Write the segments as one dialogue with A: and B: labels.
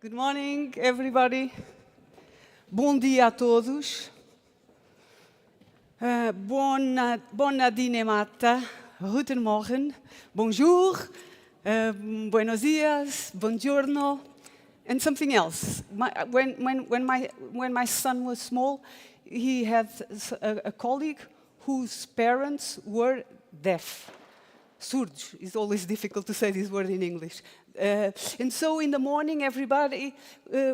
A: Good morning, everybody. Bom dia a todos. Buona dinamata. Guten Morgen. Bonjour. Buenos dias. Buongiorno. And something else. When my son was small, he had a colleague whose parents were deaf. Surdos. It's always difficult to say this word in English. And so in the morning, everybody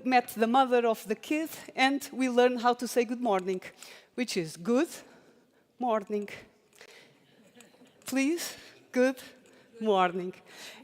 A: met the mother of the kid, and we learned how to say good morning, which is good morning. Please, good morning.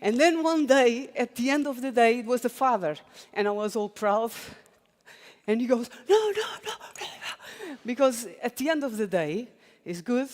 A: And then one day, at the end of the day, it was the father, and I was all proud. And he goes, no, because at the end of the day, it's good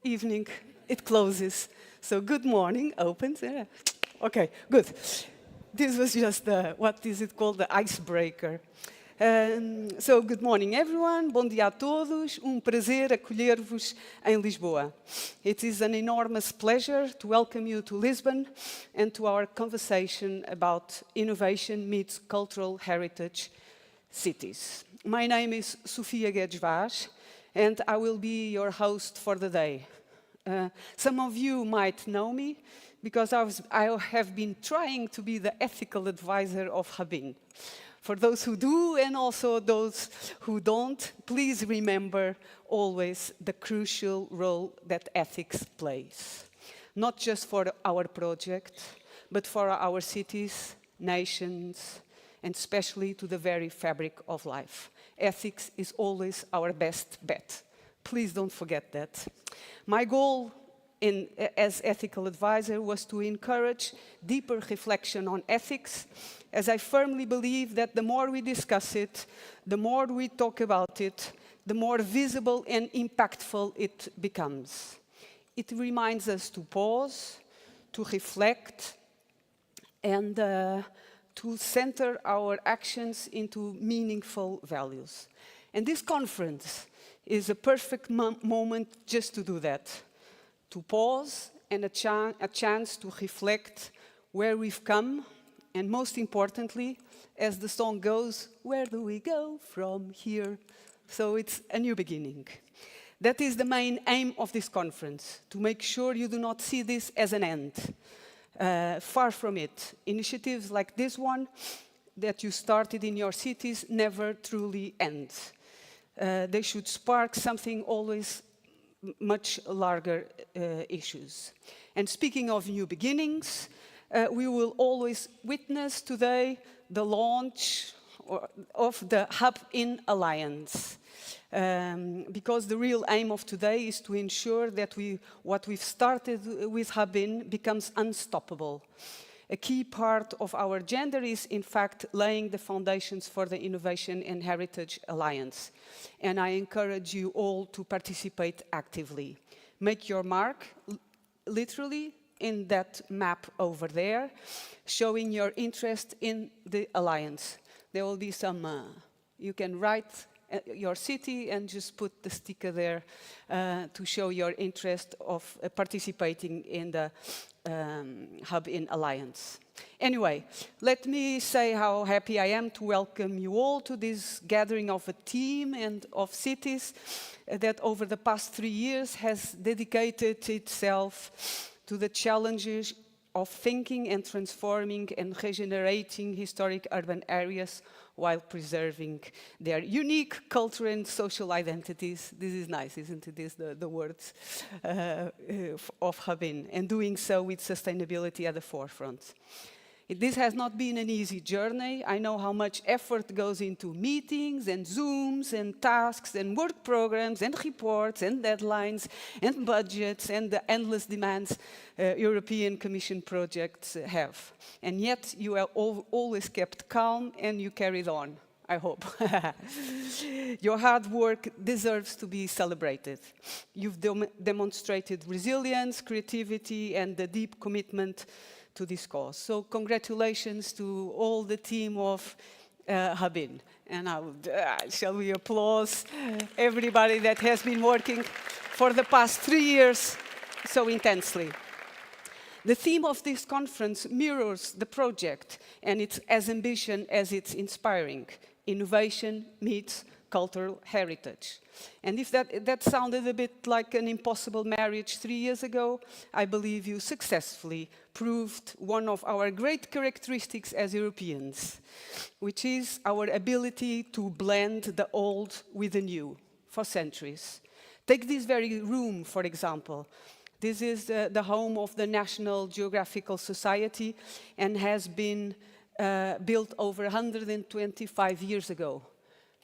A: evening, it closes. So good morning opens. Yeah. Okay, good. This was just what is it called, the icebreaker. So good morning everyone, bom dia a todos, prazer acolher-vos em Lisboa. It is an enormous pleasure to welcome you to Lisbon and to our conversation about innovation meets cultural heritage cities. My name is Sofia Guedes Vaz, and I will be your host for the day. Some of you might know me because I have been trying to be the ethical advisor of Rabin. For those who do and also those who don't, please remember always the crucial role that ethics plays. Not just for our project, but for our cities, nations, and especially to the very fabric of life. Ethics is always our best bet. Please don't forget that. My goal as ethical advisor was to encourage deeper reflection on ethics, as I firmly believe that the more we discuss it, the more we talk about it, the more visible and impactful it becomes. It reminds us to pause, to reflect, and to center our actions into meaningful values. And this conference is a perfect moment just to do that. To pause and a chance to reflect where we've come, and most importantly, as the song goes, where do we go from here? So it's a new beginning. That is the main aim of this conference, to make sure you do not see this as an end. Far from it. Initiatives like this one that you started in your cities never truly end. They should spark something always much larger issues. And speaking of new beginnings, we will always witness today the launch of the Hub in Alliance. Because the real aim of today is to ensure that what we've started with Hub in becomes unstoppable. A key part of our agenda is, in fact, laying the foundations for the Innovation and Heritage Alliance. And I encourage you all to participate actively. Make your mark, literally, in that map over there, showing your interest in the Alliance. There will be some, you can write your city and just put the sticker there to show your interest of participating in the Hub in Alliance. Anyway, let me say how happy I am to welcome you all to this gathering of a team and of cities that over the past 3 years has dedicated itself to the challenges of thinking and transforming and regenerating historic urban areas while preserving their unique culture and social identities. This is nice, isn't it? This the words of Rabin, and doing so with sustainability at the forefront. This has not been an easy journey. I know how much effort goes into meetings and Zooms and tasks and work programs and reports and deadlines and budgets and the endless demands European Commission projects have. And yet you have always kept calm and you carried on, I hope. Your hard work deserves to be celebrated. You've demonstrated resilience, creativity, and the deep commitment to this cause. So congratulations to all the team of Rabin. And shall we applause everybody that has been working for the past 3 years so intensely. The theme of this conference mirrors the project, and it's as ambitious as it's inspiring. Innovation meets cultural heritage. And if that sounded a bit like an impossible marriage 3 years ago, I believe you successfully proved one of our great characteristics as Europeans, which is our ability to blend the old with the new for centuries. Take this very room, for example. This is the home of the National Geographical Society and has been built over 125 years ago.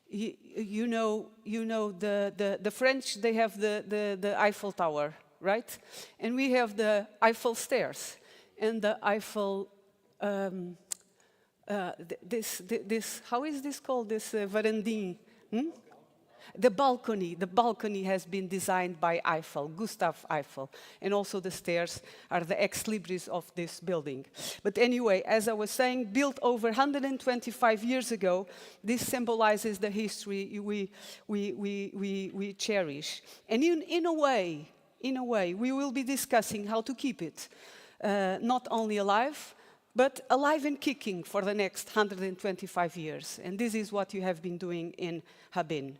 A: You know the French, they have the Eiffel Tower, right? And we have the Eiffel Stairs and the Eiffel, how is this called, this verandin? The balcony has been designed by Eiffel, Gustav Eiffel, and also the stairs are the ex libris of this building. But anyway, as I was saying, built over 125 years ago, this symbolizes the history we cherish. And in a way, we will be discussing how to keep it not only alive, but alive and kicking for the next 125 years. And this is what you have been doing in Habin.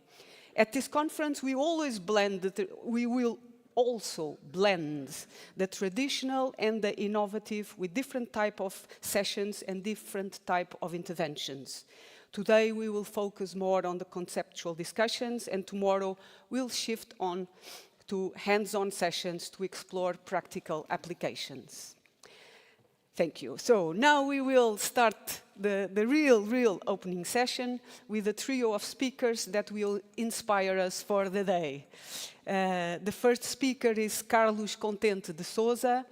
A: At this conference, we will also blend the traditional and the innovative with different type of sessions and different type of interventions. Today, we will focus more on the conceptual discussions, and tomorrow we'll shift on to hands-on sessions to explore practical applications. Thank you. So now we will start the real opening session with a trio of speakers that will inspire us for the day. The first speaker is Carlos Contente de Sousa,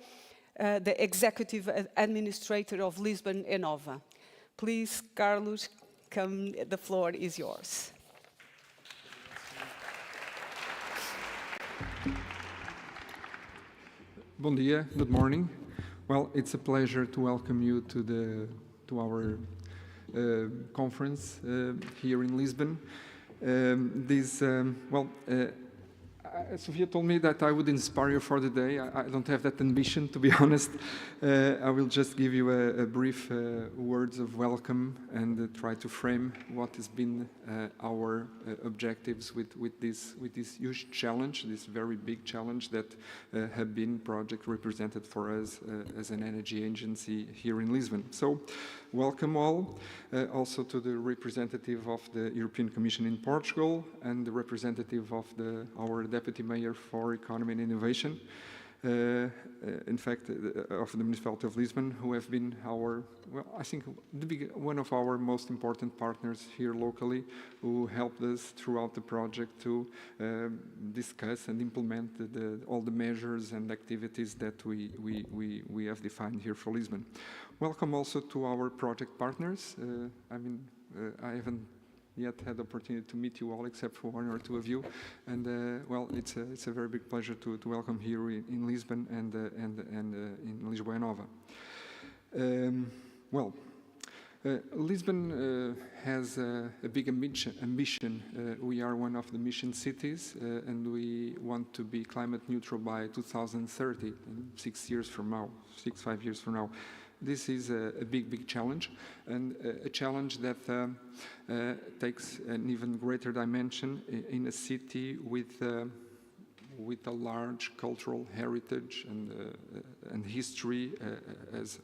A: the Executive Administrator of Lisbon Enova. Please, Carlos, come, the floor is yours.
B: Bom dia, good morning. Well, it's a pleasure to welcome you to our conference here in Lisbon. Sofia told me that I would inspire you for the day. I don't have that ambition, to be honest. I will just give you a brief words of welcome and try to frame what has been our objectives with this huge challenge, this very big challenge that Habin project represented for us as an energy agency here in Lisbon. So, welcome all, also to the representative of the European Commission in Portugal and the representative of our Deputy Mayor for Economy and Innovation, in fact, of the Municipality of Lisbon, who have been I think one of our most important partners here locally, who helped us throughout the project to discuss and implement all the measures and activities that we have defined here for Lisbon. Welcome also to our project partners. I haven't yet had the opportunity to meet you all, except for one or two of you, and well, it's a very big pleasure to welcome here in Lisbon and in Lisboa Nova. Lisbon has a big ambition. We are one of the mission cities, and we want to be climate neutral by 2030, 5 years from now. This is a big challenge, and a challenge that takes an even greater dimension in a city with a large cultural heritage and history as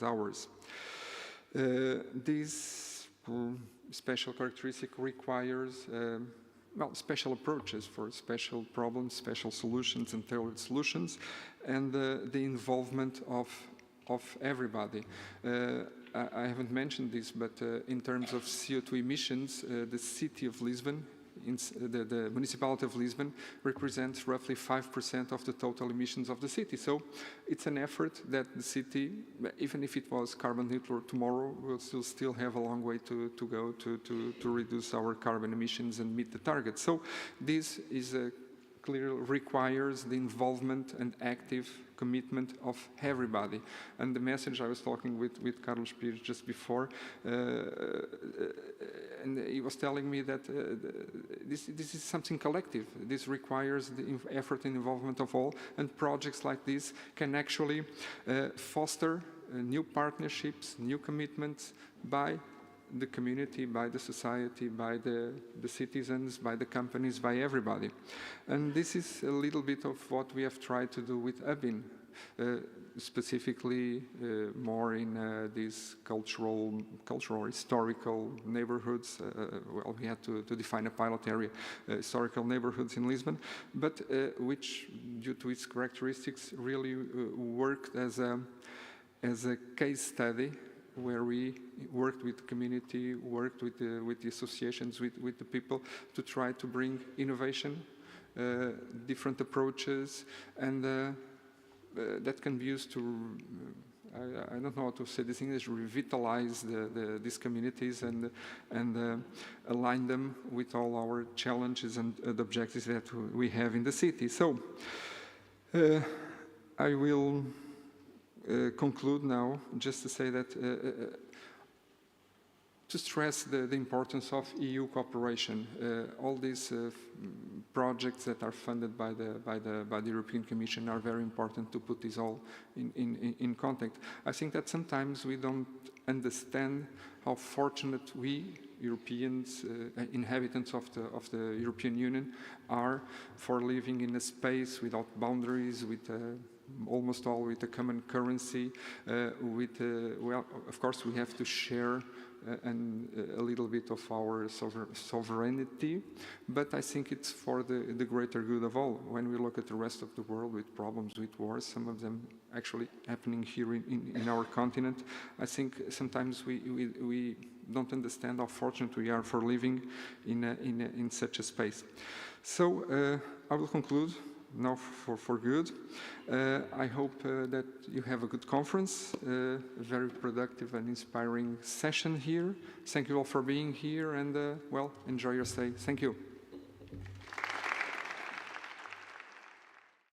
B: ours. This special characteristic requires special approaches for special problems, special solutions, and tailored solutions, and the involvement of everybody. I haven't mentioned this, but in terms of CO2 emissions, the city of Lisbon, the municipality of Lisbon, represents roughly 5% of the total emissions of the city. So it's an effort that the city, even if it was carbon neutral tomorrow, will still have a long way to go to reduce our carbon emissions and meet the target. So this is a clearly requires the involvement and active commitment of everybody. And the message I was talking with Carlos Pires just before, and he was telling me that this is something collective. This requires the effort and involvement of all, and projects like this can actually foster new partnerships, new commitments by the community, by the society, by the citizens, by the companies, by everybody. And this is a little bit of what we have tried to do with UBIN, specifically more in these cultural, historical neighborhoods. Well, we had to define a pilot area, historical neighborhoods in Lisbon, but which, due to its characteristics, really worked as a case study, where we worked with the community, worked with the associations, with the people, to try to bring innovation, different approaches, and that can be used to, I don't know how to say this in English, revitalize these communities and align them with all our challenges and the objectives that we have in the city. So I will conclude now, just to say that to stress the importance of EU cooperation. All these projects that are funded by the European Commission are very important to put this all in context. I think that sometimes we don't understand how fortunate we Europeans, inhabitants of the European Union, are for living in a space without boundaries, with almost all with a common currency, well, of course we have to share a little bit of our sovereignty, but I think it's for the greater good of all. When we look at the rest of the world with problems, with wars, some of them actually happening here in our continent, I think sometimes we don't understand how fortunate we are for living in such a space. So I will conclude now for good. I hope that you have a good conference, a very productive and inspiring session here. Thank you all for being here, and well, enjoy your stay. Thank you.